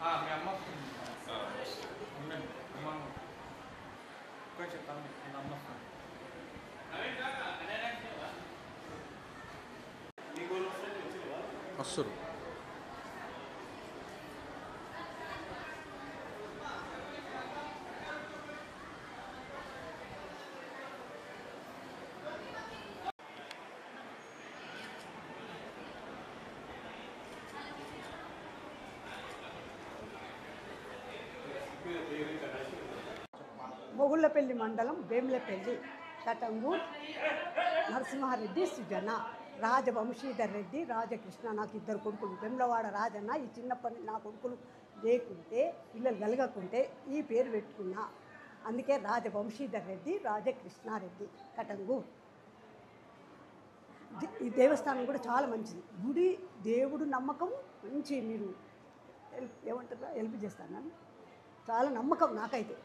మీ అమ్మ వస్తుంది. ఉండండి, అమ్మ ఇంకా చెప్తాను. నేను అమ్మ వస్తాను. వస్తారు. మొగుళ్ళపల్లి మండలం వేములపల్లి కటంగూర్ నరసింహారెడ్డి సుజన రాజవంశీధర్ రెడ్డి రాజకృష్ణ. నాకు ఇద్దరు కొడుకులు. వెమ్లవాడ రాజన్న. ఈ చిన్నప్పటి నా కొడుకులు లేకుంటే పిల్లలు కలగకుంటే ఈ పేరు పెట్టుకున్నా. అందుకే రాజవంశీధర్ రెడ్డి రాజకృష్ణారెడ్డి కటంగూర్. ఈ దేవస్థానం కూడా చాలా మంచిది. గుడి దేవుడు నమ్మకం మంచి. మీరు ఏమంటారా హెల్ప్ చేస్తాను. చాలా నమ్మకం నాకైతే.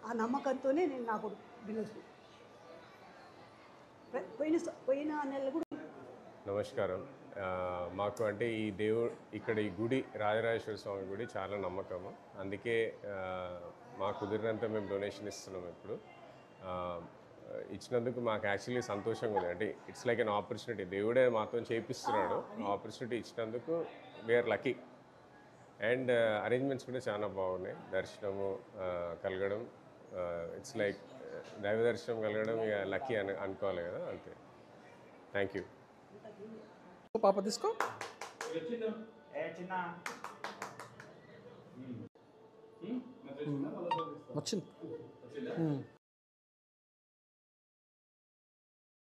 ఆ నమ్మకంతోనే నేను నాకు బిజినెస్ పోయిన నెల కూడా. నమస్కారం. మాకు అంటే ఈ దేవుడు ఇక్కడ ఈ గుడి రాజరాజేశ్వర స్వామి గుడి చాలా నమ్మకము. అందుకే మాకు కుదిరినంత మేము డొనేషన్ ఇస్తున్నాం. ఇప్పుడు ఇచ్చినందుకు మాకు యాక్చువల్లీ సంతోషంగా ఉంది. అంటే ఇట్స్ లైక్ అన్ ఆపర్చునిటీ. దేవుడే మాతో చేపిస్తున్నాడు. ఆపర్చునిటీ ఇచ్చినందుకు వీఆర్ లక్కీ. అండ్ అరేంజ్మెంట్స్ కూడా చాలా బాగున్నాయి. దర్శనము కలగడం, ఇట్స్ లైక్ దైవ దర్శనం కలగడం ఇక లక్కీ అనుకోవాలి కదా. అంతే. Thank you. పాప తీసుకో. వచ్చింది.